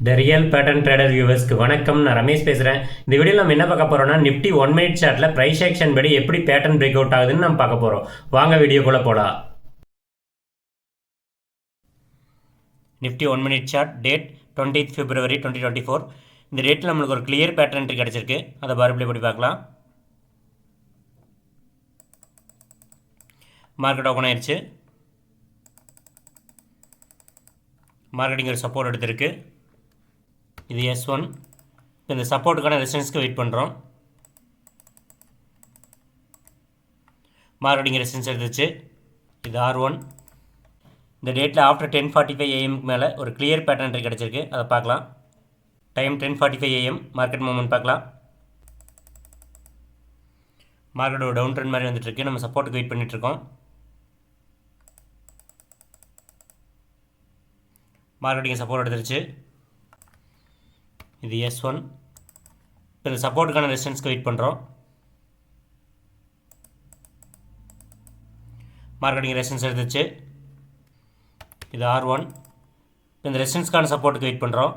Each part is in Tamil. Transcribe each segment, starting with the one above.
த ரியல் பேட்டர்ன் ட்ரேடர் வியூவர்ஸ்க்கு வணக்கம். நான் ரமேஷ் பேசுகிறேன். இந்த வீடியோ நம்ம என்ன பார்க்க போகிறோம்னா, நிஃப்டி 1 மினிட் சார்ட்டில் ப்ரைஸ் ஆக்ஷன் படி எப்படி பேட்டர்ன் பிரேக் அவுட் ஆகுதுன்னு நம்ம பார்க்க போகிறோம். வாங்க வீடியோக்குள்ளே போகலாம். Nifty 1 minute chart date 20th February 2024. இந்த டேட்டில் நம்மளுக்கு ஒரு கிளியர் பேட்டர்ன் என்ட்ரி கிடச்சிருக்கு. அதை பார்ப்ளே பண்ணி பார்க்கலாம். மார்க்கெட் ஓப்பன் ஆயிடுச்சு. மார்க்கெட்டிங் ஒரு சப்போர்ட் எடுத்திருக்கு. இது S1. இப்போ இந்த சப்போர்ட்டுக்கான ரெசிஸ்டன்ஸ்க்கு வெயிட் பண்ணுறோம். மார்க்கெட்டிங் ரெசிஸ்டன்ஸ் எடுத்துச்சு. இது R1. இந்த டேட்டில் ஆஃப்டர் 10:45 AM மேலே ஒரு கிளியர் பேட்டர்ன் என்ட்ரி கிடச்சிருக்கு. அதை பார்க்கலாம். Time 10:45 AM. மார்க்கெட் மூவ்மெண்ட் பார்க்கலாம். மார்க்கெட் ஒரு டவுன் ட்ரெண்ட் மாதிரி வந்துட்டுருக்கு. நம்ம சப்போர்ட்டுக்கு வெயிட் பண்ணிகிட்ருக்கோம். மார்க்கெட்டிங் சப்போர்ட் எடுத்துருச்சு. இது S1. இப்போ இந்த சப்போர்ட்டுக்கான ரெசிஸ்டன்ஸ்க்கு வெயிட் பண்ணுறோம். மார்க்கெட்டிங் ரெசிஸ்டன்ஸ் எடுத்துச்சு. இது R1. இப்போ இந்த ரெசிஸ்டன்ஸ்க்கான சப்போர்ட்டுக்கு வெயிட் பண்ணுறோம்.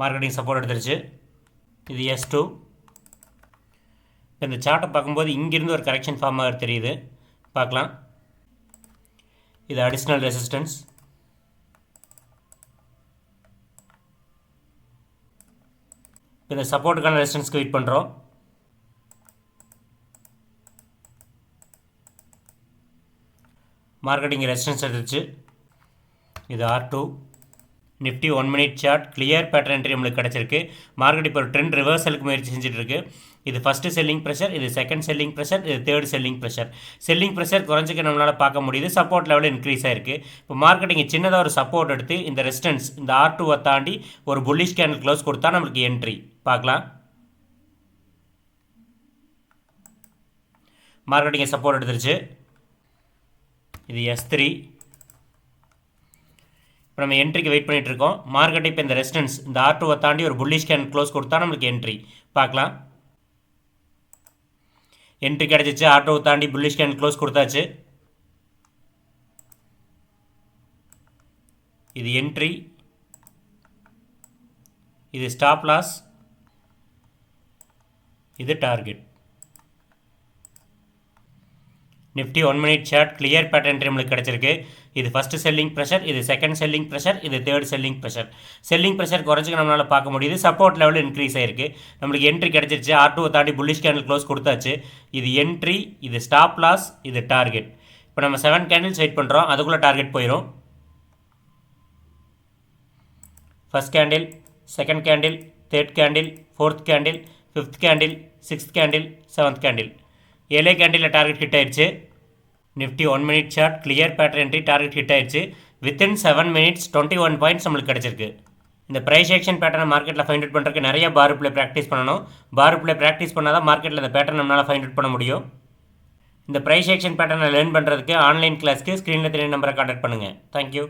மார்க்கெட்டிங் சப்போர்ட் எடுத்துருச்சு. இது S2. இப்போ இந்த சார்ட்டை பார்க்கும்போது இங்கேருந்து ஒரு கரெக்ஷன் ஃபார்ம் ஆக தெரியுது. பார்க்கலாம். இது அடிஷ்னல் ரெசிஸ்டன்ஸ். இப்போ இந்த சப்போர்ட்டுக்கான ரெசிஸ்டன்ஸ்க்கு வெயிட் பண்ணுறோம். மார்க்கெட்டிங் ரெசிஸ்டன்ஸ் எடுத்துச்சு. இது R2. Nifty 1 minute chart clear pattern entry நம்மளுக்கு கிடச்சிருக்கு. மார்க்கெட் இப்போ ஒரு ட்ரெண்ட் ரிவர்சலுக்கு முயற்சி செஞ்சுட்டு. இது ஃபஸ்ட்டு செல்லிங் ப்ரெஷர், இது செகண்ட் செல்லிங் ப்ரெஷர், இது third selling pressure. Selling pressure குறைஞ்சிக்க நம்மளால் பார்க்க முடியுது. சப்போர்ட் லெவலில் இன்க்ரீஸ் ஆயிருக்கு. இப்போ மார்க்கெட்டிங் சின்னதாக ஒரு சப்போர்ட் எடுத்து இந்த ரெசிஸ்டன்ஸ் இந்த R2 தாண்டி ஒரு புல்லிஷ் கேண்டில் க்ளோஸ் கொடுத்தா நம்மளுக்கு என்ட்ரி பார்க்கலாம். மார்க்கெட்டிங் சப்போர்ட் எடுத்துருச்சு. இது S3. இப்போ நம்ம என்ட்ரிக்கு வெயிட் பண்ணிகிட்ருக்கோம். மார்க்கெட் இப்போ இந்த ரெசிஸ்டன்ஸ் இந்த R2 தாண்டி ஒரு புல்லிஷ் கேண்டில் க்ளோஸ் கொடுத்தா நம்மளுக்கு என்ட்ரி பார்க்கலாம். என்ட்ரி கிடச்சிச்சு. R2 தாண்டி புல்லிஷ் கேண்டில் க்ளோஸ் கொடுத்தாச்சு. இது என்ட்ரி. இது ஸ்டாப் லாஸ். இது target. Nifty 1 minute chart clear pattern entry நம்மளுக்கு கிடச்சிருக்கு. இது ஃபஸ்ட்டு செல்லிங் ப்ரெஷர், இது செகண்ட் செல்லிங் ப்ரெஷர், இது third selling pressure. Selling pressure குறைஞ்சிக்க நம்மளால் பார்க்க முடியுது. சப்போர்ட் லெவலில் இன்க்ரீஸ் ஆயிருக்கு. நம்மளுக்கு என்ட்ரி கிடச்சிருச்சு. R2 தாண்டி புல்லிஷ் கேண்டில் க்ளோஸ் கொடுத்தாச்சு. இது என்ட்ரி, இது ஸ்டாப் லாஸ், இது டார்கெட். இப்போ நம்ம 7 கேண்டில்ஸ் வெயிட் பண்ணுறோம். அதுக்குள்ளே டார்கெட் போயிடும். First candle, second candle, third candle, fourth candle, fifth candle, sixth candle, seventh candle. 7 கேண்டிலில் டார்கெட் ஹிட் ஆயிடுச்சு. Nifty 1 minute chart clear pattern entry target hit ஆயிடுச்சு. வித்தின் 7 மினிட்ஸ் 21 பாயிண்ட்ஸ் நம்மளுக்கு கிடச்சிருக்கு. இந்த ப்ரைஸ் ஆக்ஷன் பேட்டர்னை மார்க்கெட்டில் ஃபைண்ட் அவுட் பண்ணுறதுக்கு நிறைய பார் ப்ளே ப்ராக்டிஸ் பண்ணணும். பார் ப்ளே ப்ராக்டிஸ் பண்ணால் தான் மார்க்கெட்டில் இந்த பேட்டர்ன் நம்மளால் ஃபைண்ட் அவுட் பண்ண முடியும். இந்த ப்ரைஸ் ஆக்ஷன் பேட்டர்னை லேர்ன் பண்ணுறதுக்கு ஆன்லைன் கிளாஸ்க்கு ஸ்க்ரீனில் தெரிய நம்பரை கான்டாக்ட் பண்ணுங்கள். தேங்க்யூ.